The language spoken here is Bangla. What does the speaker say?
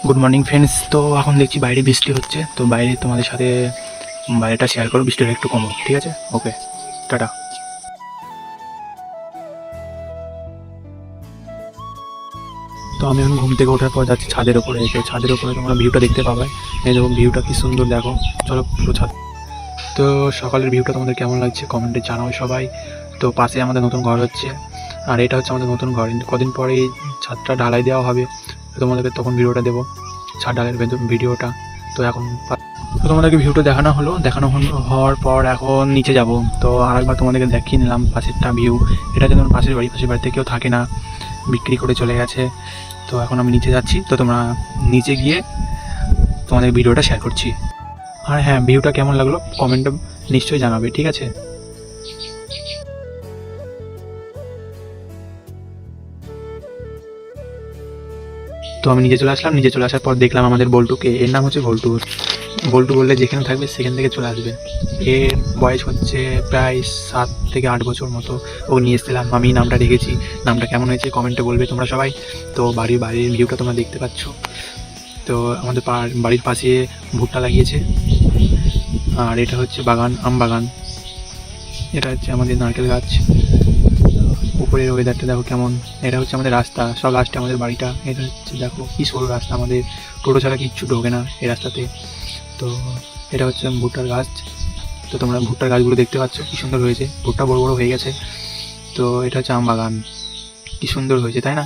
Good morning friends. তো এখন দেখছি বাইরে বৃষ্টি হচ্ছে, তো বাইরে তোমাদের সাথে বাইরেটা শেয়ার করো, বৃষ্টিটা একটু কমো, ঠিক আছে? ওকে, টাটা। তো আমি এখন ঘুম থেকে ওঠার পর যাচ্ছি ছাদের ওপরে। তো ছাদের ওপরে তোমরা ভিউটা দেখতে পাবে। এই দেখো ভিউটা কি সুন্দর, দেখো। চলো পুরো ছাদ। তো সকালের ভিউটা তোমাদের কেমন লাগছে কমেন্টে জানাও সবাই। তো পাশে আমাদের নতুন ঘর হচ্ছে, আর এটা হচ্ছে আমাদের নতুন ঘর। কদিন পরে এই ছাদটা ঢালাই দেওয়া হবে, তো তোমাদেরকে তখন ভিডিওটা দেবো, ছাদ ঢালাইয়ের ভিডিওটা। তো এখন তো তোমাদেরকে ভিউটা দেখানো হওয়ার পর এখন নিচে যাব। তো আরেকবার তোমাদেরকে দেখিয়ে নিলাম পাশেরটা ভিউ। এটা যেমন পাশের বাড়িতে কেউ থাকে না, বিক্রি করে চলে গেছে। তো এখন আমি নিচে যাচ্ছি, তো তোমরা নিচে গিয়ে তোমাদের ভিডিওটা শেয়ার করছি। আর হ্যাঁ, ভিউটা কেমন লাগলো কমেন্টে নিশ্চয়ই জানাবে, ঠিক আছে? তো আমি নিচে চলে আসলাম। নিচে চলে আসার পর দেখলাম আমাদের বল্টুকে। এর নাম হচ্ছে বল্টু। বল্টু বললে যেখানে থাকবে সেখান থেকে চলে আসবে। এর বয়স হচ্ছে প্রায় 7 থেকে 8 বছর মতো। ও নিয়ে এসেছিলাম, আমি নামটা রেখেছি। নামটা কেমন হয়েছে কমেন্টে বলবে তোমরা সবাই। তো বাড়ির ভিউটা তোমরা দেখতে পাচ্ছ। তো আমাদের বাড়ির পাশে ভুট্টা লাগিয়েছে। আর এটা হচ্ছে বাগান, আম বাগান। এটা হচ্ছে আমাদের নারকেল গাছ। উপরের ওয়েদারটা দেখো কেমন। এটা হচ্ছে আমাদের রাস্তা, সব লাস্টে আমাদের বাড়িটা। এটা হচ্ছে দেখো কি সরু রাস্তা, আমাদের টোটো ছাড়া কিচ্ছু ঢোকে না এই রাস্তাতে। তো এটা হচ্ছে ভুট্টার গাছ। তো তোমরা ভুট্টার গাছগুলো দেখতে পাচ্ছ কি সুন্দর হয়েছে, ভুট্টা বড় বড় হয়ে গেছে। তো এটা হচ্ছে আম বাগান, কি সুন্দর হয়েছে তাই না?